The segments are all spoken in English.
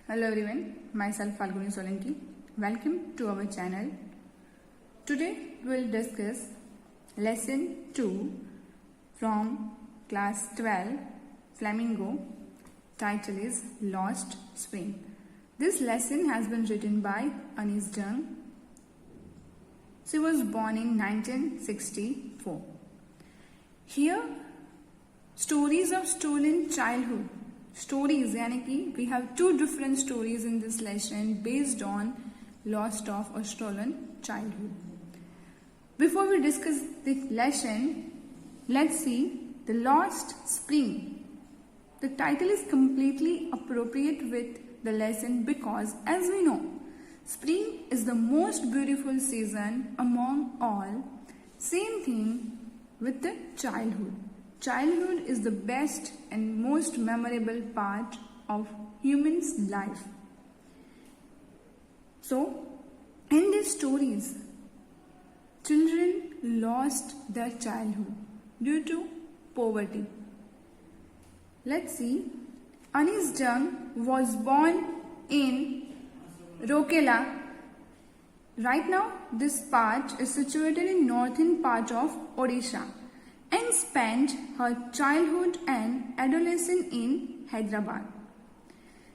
Hello everyone, myself Falguni Solanki. Welcome to our channel. Today we will discuss lesson 2 from class 12 Flamingo. Title is Lost Spring. This lesson has been written by Anis Jung. She was born in 1964. Here, stories of stolen childhood. Stories, यानी कि we have two different stories in this lesson based on lost of or stolen childhood. Before we discuss the lesson, let's see the lost spring. The title is completely appropriate with the lesson because, as we know, spring is the most beautiful season among all. Same thing with the childhood. Childhood is the best and most memorable part of human's life. So, in these stories, children lost their childhood due to poverty. Let's see. Anis Jung was born in Rourkela. Right now, this part is situated in northern part of Odisha, and spent her childhood and adolescence in Hyderabad.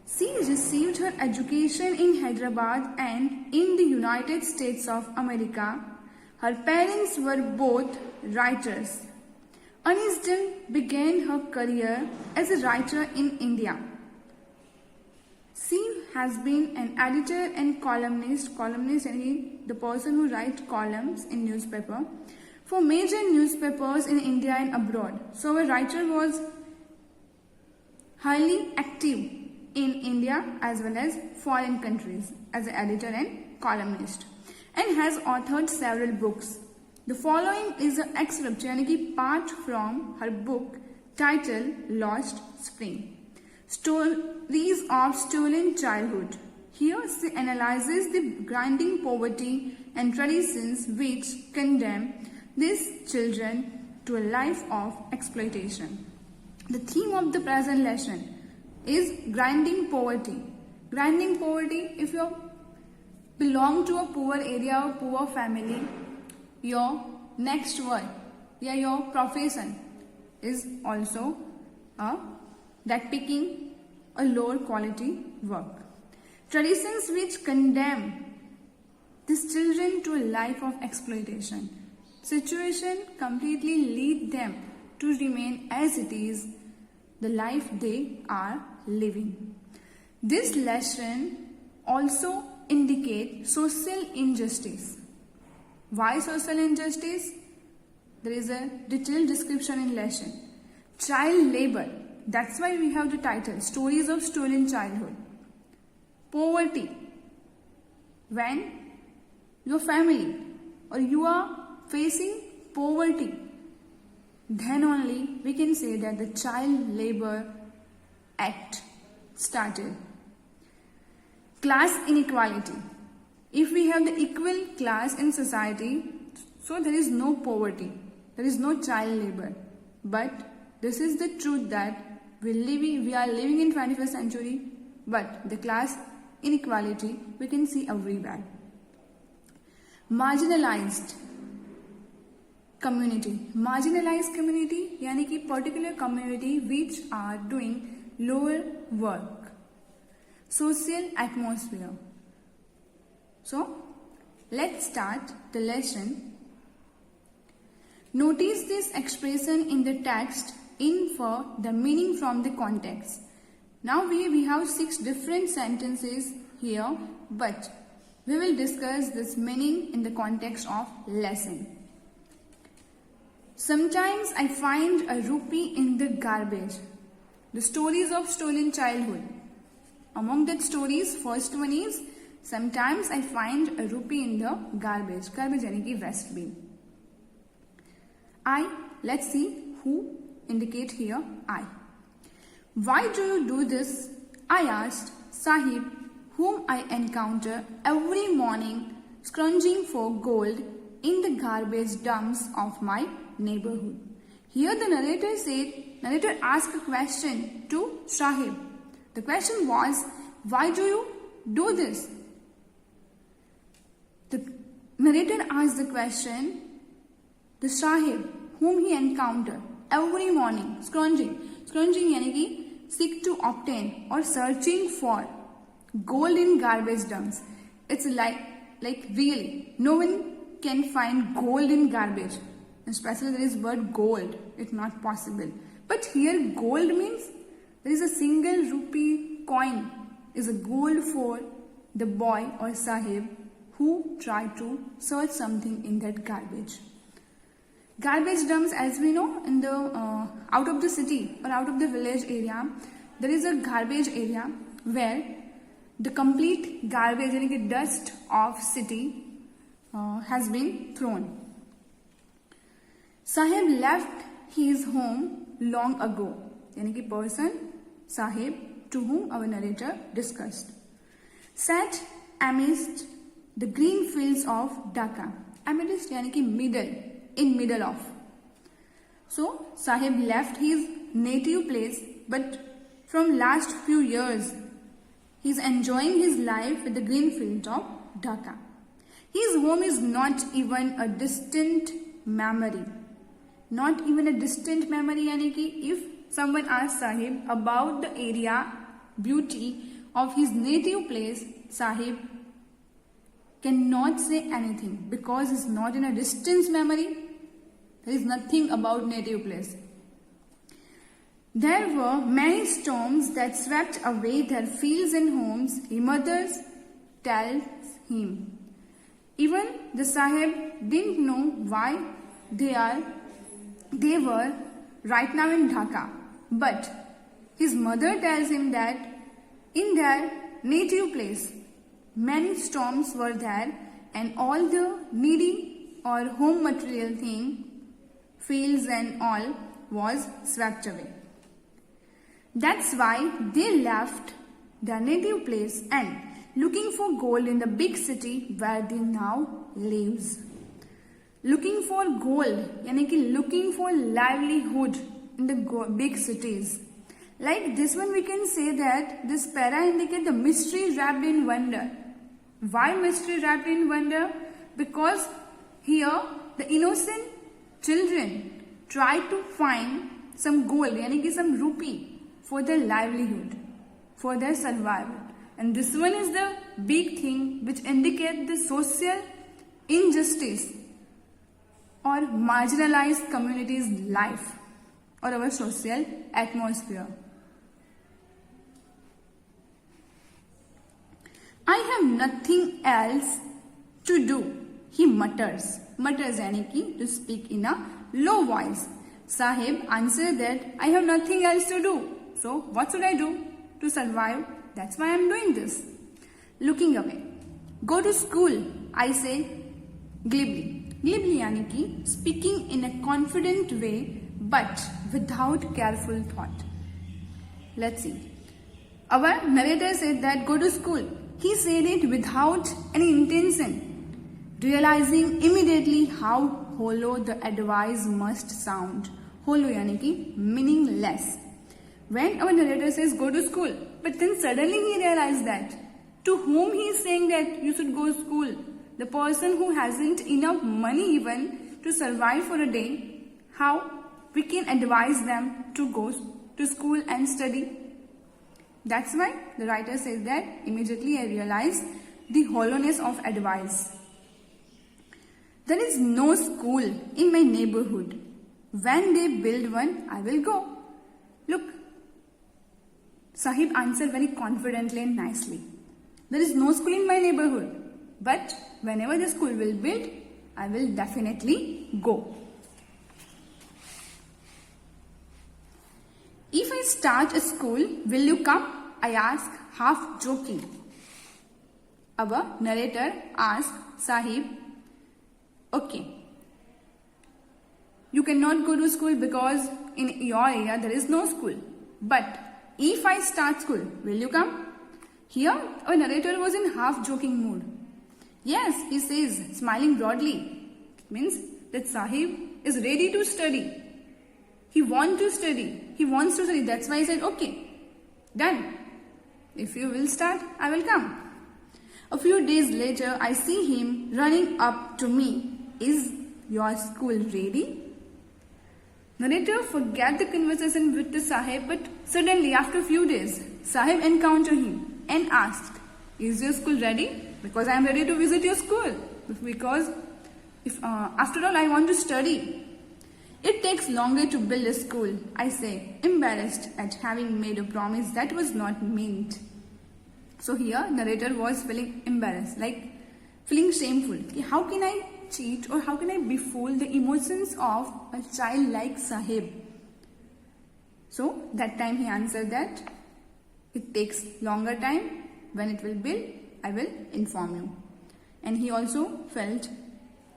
She received her education in Hyderabad and in the United States of America. Her parents were both writers. Anis Jung began her career as a writer in India. She has been an editor and columnist means the person who writes columns in newspaper, for major newspapers in India and abroad. So a writer was highly active in India as well as foreign countries as an editor and columnist, and has authored several books. The following is an excerpt, यानी कि part from her book titled Lost Spring. Stories of Stolen Childhood. Here she analyzes the grinding poverty and traditions which condemn these children to a life of exploitation. The theme of the present lesson is grinding poverty. Grinding poverty, if you belong to a poor area or poor family, your next word, your profession is also that picking a lower quality work. Traditions which condemn these children to a life of exploitation. Situation completely lead them to remain as it is, the life they are living. This lesson also indicates social injustice. Why social injustice? There is a detailed description in lesson. Child labor. That's why we have the title, Stories of Stolen Childhood. Poverty. When your family or you are facing poverty, then only we can say that the Child Labor Act started. Class inequality. If we have the equal class in society, so there is no poverty, there is no child labor. But this is the truth that we are living in 21st century, but the class inequality we can see everywhere. Marginalized community. Marginalized community यानी कि particular community which are doing lower work. Social atmosphere. So, let's start the lesson. Notice this expression in the text, infer the meaning from the context. Now we have 6 different sentences here, but we will discuss this meaning in the context of lesson. Sometimes I find a rupee in the garbage. The stories of stolen childhood. Among that stories, first one is sometimes I find a rupee in the garbage. Garbage यानी कि waste bin. Let's see who indicate here I. Why do you do this? I asked Sahib, whom I encounter every morning scrounging for gold in the garbage dumps of my neighborhood. Here the narrator asked a question to Sahib. The question was, Why do you do this? The narrator asks the question, the Sahib, whom he encountered every morning, scrounging यानी कि seek to obtain or searching for gold in garbage dumps. It's like really, no one can find gold in garbage. Especially there is word gold. It's not possible. But here gold means there is a single rupee coin is a gold for the boy or Sahib who tried to search something in that garbage. Garbage dumps, as we know, in the out of the city or out of the village area, there is a garbage area where the complete garbage, यानी कि dust of city has been thrown. Sahib left his home long ago, यानी कि person, Sahib, to whom our narrator discussed, sat amidst the green fields of Dhaka. Amidst यानी कि middle, in middle of. So Sahib left his native place, but from last few years he is enjoying his life with the green field of Dhaka. His home is not even a distant memory. Not even a distant memory यानी कि if someone asks Sahib about the area, beauty of his native place, Sahib cannot say anything because it's not in a distant memory. There is nothing about native place. There were many storms that swept away their fields and homes, he mutters, tells him. Even the Sahib didn't know why they were right now in Dhaka. But his mother tells him that in their native place, many storms were there and all the needy or home material thing, fields and all, was swept away. That's why they left their native place and looking for gold in the big city where they now lives. Looking for gold, यानी कि looking for livelihood in the big cities. Like this one we can say that this para indicates the mystery wrapped in wonder. Why mystery wrapped in wonder? Because here the innocent children try to find some gold, यानी कि some rupee for their livelihood, for their survival. And this one is the big thing which indicates the social injustice or marginalized communities' life or our social atmosphere. I have nothing else to do, he mutters. Mutters यानी कि to speak in a low voice. Sahib answered that I have nothing else to do. So what should I do to survive? That's why I am doing this. Looking away. Go to school, I say glibly. Glibly यानी कि speaking in a confident way but without careful thought. Let's see. Our narrator said that go to school. He said it without any intention, realizing immediately how hollow the advice must sound. Hollow यानी कि meaningless. When our narrator says go to school, but then suddenly he realized that to whom he is saying that you should go to school, the person who hasn't enough money even to survive for a day, how we can advise them to go to school and study. That's why the writer says that immediately I realized the hollowness of advice. There is no school in my neighborhood. When they build one, I will go. Look, Sahib answered very confidently and nicely. There is no school in my neighborhood, but whenever the school will build, I will definitely go. If I start a school, will you come? I ask, half joking. Our narrator asks Sahib, okay, you cannot go to school because in your area there is no school. But if I start school, will you come? Here, our narrator was in half-joking mood. Yes, he says, smiling broadly. It means that Sahib is ready to study. He wants to study. He wants to study. That's why he said, okay, done. If you will start, I will come. A few days later, I see him running up to me. Is your school ready? Narrator forget the conversation with the Sahib, but suddenly after a few days, Sahib encountered him and asked, is your school ready? Because I am ready to visit your school. Because after all, I want to study. It takes longer to build a school, I say, embarrassed at having made a promise that was not meant. So here, narrator was feeling embarrassed, like feeling shameful. How can I cheat or how can I befool the emotions of a child like Sahib? So that time he answered that it takes longer time. When it will build, I will inform you. And he also felt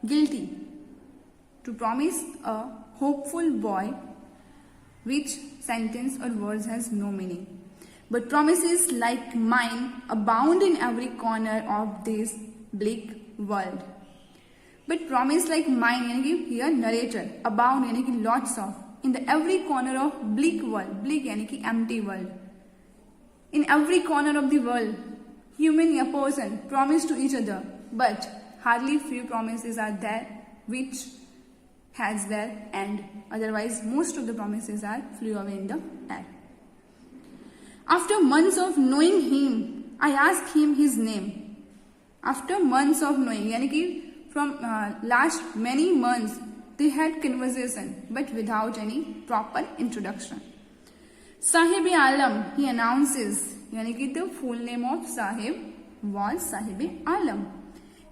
guilty to promise a hopeful boy which sentence or words has no meaning. But promises like mine abound in every corner of this bleak world. But promise like mine, यानी here narrator, abound यानी कि lots of, in the every corner of bleak world, bleak यानी कि empty world. In every corner of the world, human or person promise to each other, but hardly few promises are there which has their end. Otherwise, most of the promises are flew away in the air. After months of knowing him, I asked him his name. After months of knowing, यानी कि from last many months, they had conversation, but without any proper introduction. Sahib-e-Alam, he announces, यानी कि the full name of Sahib was Sahib-e-Alam.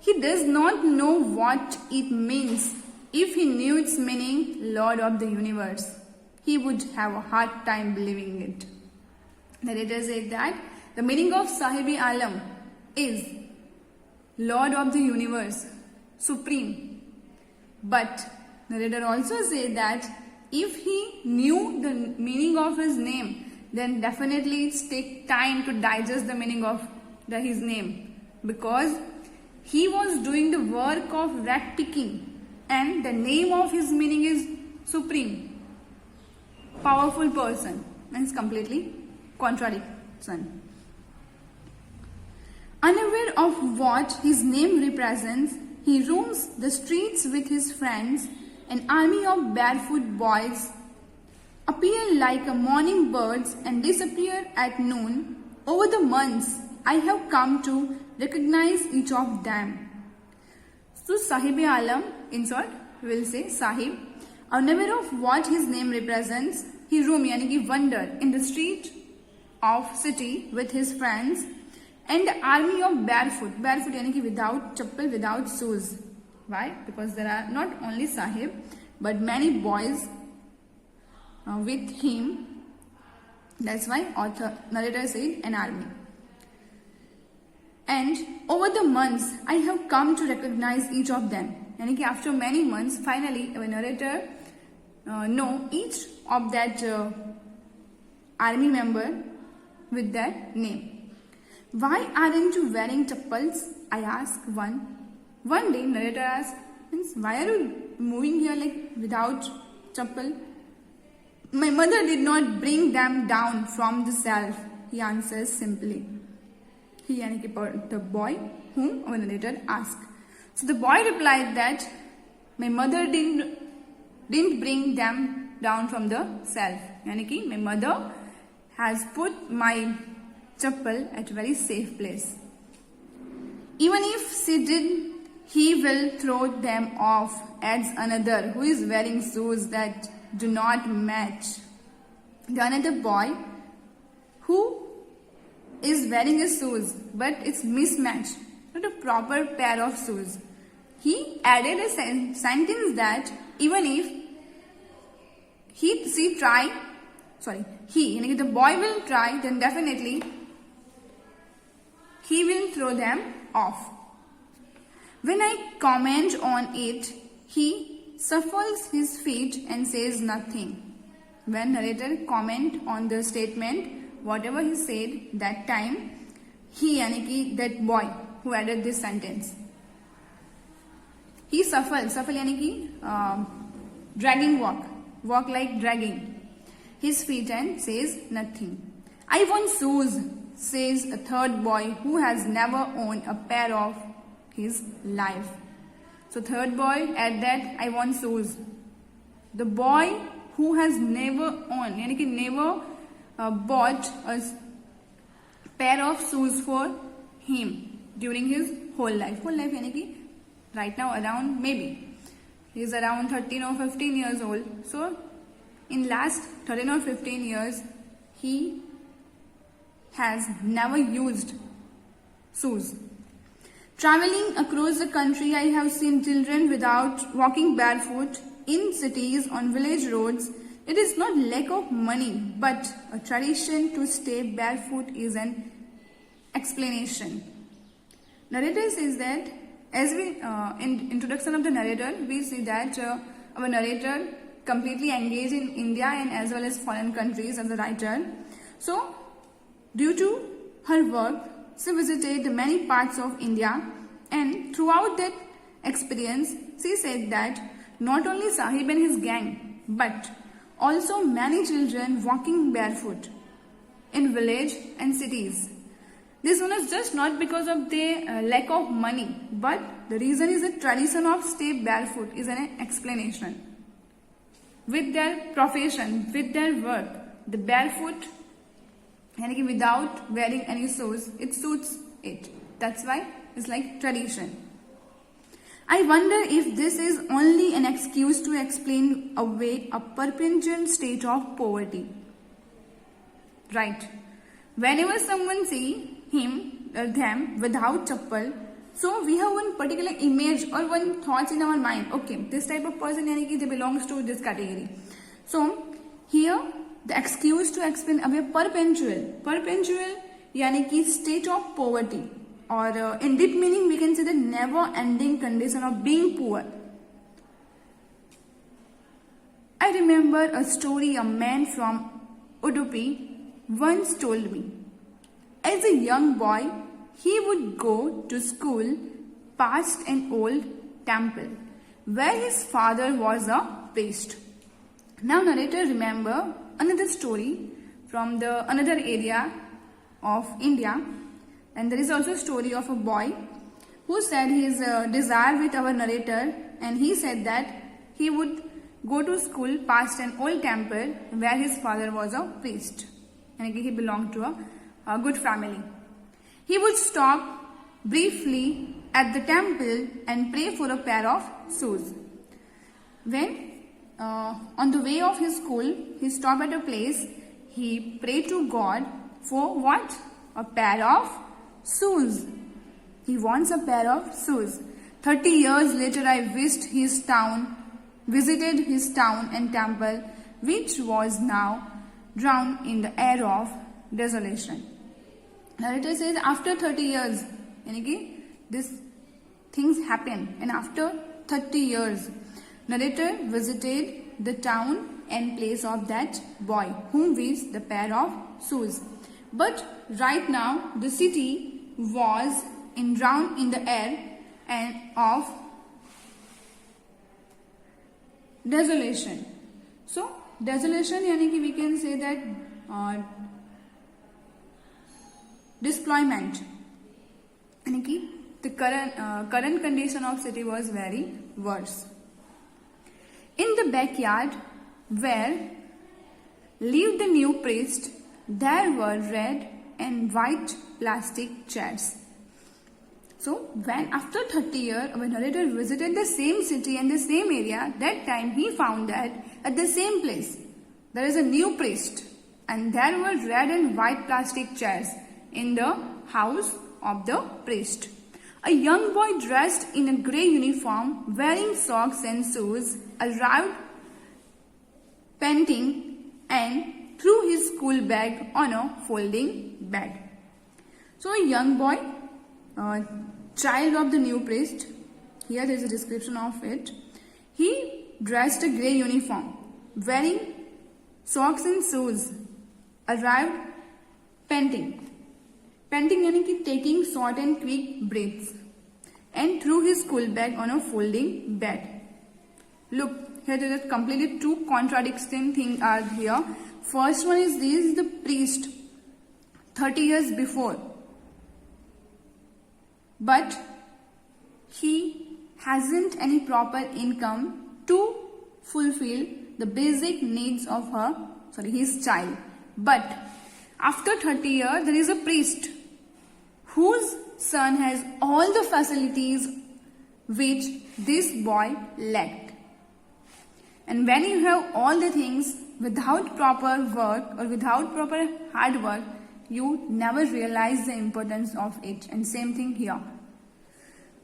He does not know what it means. If he knew its meaning, Lord of the universe, he would have a hard time believing it. Narrator said that the meaning of Sahib-e-Alam is Lord of the universe, supreme. But narrator also said that if he knew the meaning of his name, then definitely it take time to digest the meaning of his name, because he was doing the work of rat picking, and the name of his meaning is supreme, powerful person, and it's completely contradiction. Unaware of what his name represents, he roams the streets with his friends. An army of barefoot boys appear like morning birds and disappear at noon. Over the months, I have come to recognize each of them. So Sahib-e-Alam, in short, will say Sahib, unaware of what his name represents, he roam यानी कि wander in the street of city with his friends, and the army of barefoot यानी कि without chappal, without shoes. Why? Because there are not only Sahib but many boys with him. That's why narrator said an army. And over the months, I have come to recognize each of them. यानी कि after many months, finally, a narrator know each of that army member with their name. Why aren't you wearing chappals? I asked one. One day, narrator asked, why are you moving here like without chappal? My mother did not bring them down from the shelf, he answers simply. He यानी कि the boy whom our narrator asked. So the boy replied that my mother didn't bring them down from the shelf. यानी कि my mother has put my chappal at a very safe place. Even if she did, he will throw them off, adds another who is wearing shoes that do not match. The another boy who is wearing his shoes, but it's mismatched, not a proper pair of shoes. He added a sentence that even if the boy will try, then definitely he will throw them off. When I comment on it, he shuffles his feet and says nothing. When narrator comment on the statement, whatever he said that time, he यानी कि that boy who added this sentence, he shuffle यानी कि dragging walk like dragging his feet and says nothing. I want shoes, says a third boy who has never owned a pair of his life. So third boy at that, I want shoes. The boy who has never owned, यानी कि never bought a pair of shoes for him during his whole life. Whole life यानी कि right now around maybe he is around 13 or 15 years old. So in last 13 or 15 years he has never used shoes. Traveling across the country, I have seen children without walking barefoot in cities on village roads. It is not lack of money, but a tradition to stay barefoot is an explanation. Narrator says that, as we in introduction of the narrator, we see that our narrator completely engaged in India and as well as foreign countries as a writer. So, due to her work, she visited many parts of India, and throughout that experience, she said that not only Sahib and his gang, but also many children walking barefoot in village and cities. This one is just not because of the lack of money, but the reason is the tradition of stay barefoot is an explanation. With their profession, with their work, the barefoot, यानी कि without wearing any shoes, it suits it. That's why it's like tradition. I wonder if this is only an excuse to explain away a perpetual state of poverty. Right. Whenever someone see him or them without chappal, so we have one particular image or one thoughts in our mind. Okay, this type of person यानी कि they belongs to this category. So here the excuse to explain away perpetual यानी कि state of poverty, or in deep meaning we can say the never ending condition of being poor. I remember a story a man from Udupi once told me. As a young boy, he would go to school past an old temple where his father was a priest. Now narrator remember another story from the another area of India, and there is also a story of a boy who said his desire with our narrator, and he said that he would go to school past an old temple where his father was a priest, and he belonged to a good family. He would stop briefly at the temple and pray for a pair of shoes. When on the way of his school, he stopped at a place, he prayed to God for what? A pair of shoes. He wants a pair of shoes. 30 years later, I visited his town and temple, which was now drowned in the air of desolation. Narrator says after 30 years, यानी कि this things happen, and after 30 years, narrator visited the town and place of that boy whom wished the pair of shoes. But right now the city was drowned in the air and of desolation. So desolation यानी कि we can say that disemployment, यानी कि the current condition of city was very worse. In the backyard where lived the new priest, there were red and white plastic chairs. So when after 30 years, our narrator visited the same city and the same area, that time he found that at the same place there is a new priest, and there were red and white plastic chairs in the house of the priest. A young boy dressed in a grey uniform, wearing socks and shoes, arrived panting and threw his school bag on a folding bed. So a young boy, child of the new priest, here there is a description of it. He dressed a grey uniform, wearing socks and shoes, arrived panting. Panting यानी कि taking short and quick breaths, and threw his school bag on a folding bed. Look, here there are completely two contradicting things are here. First one is this: the priest 30 years before, but he hasn't any proper income to fulfill the basic needs of his child. But after 30 years, there is a priest whose son has all the facilities which this boy lacked. And when you have all the things without proper work or without proper hard work, you never realize the importance of it. And same thing here.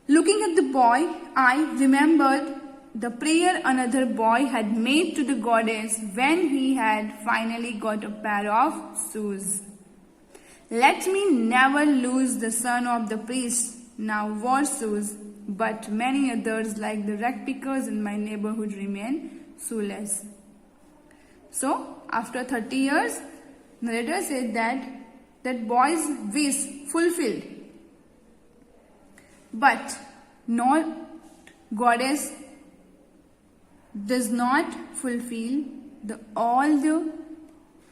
Looking at the boy, I remembered the prayer another boy had made to the goddess when he had finally got a pair of shoes. Let me never lose the son of the priest now wore shoes, but many others like the rag pickers in my neighborhood remain shoeless. So, after 30 years, narrator said that boy's wish fulfilled. But goddess does not fulfill all the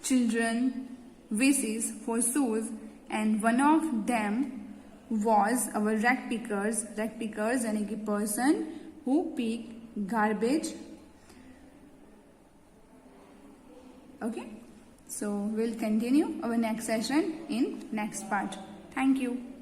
children wishes for shoes, and one of them was our rag pickers यानी कि person who pick garbage. Okay, so we'll continue our next session in next part. Thank you.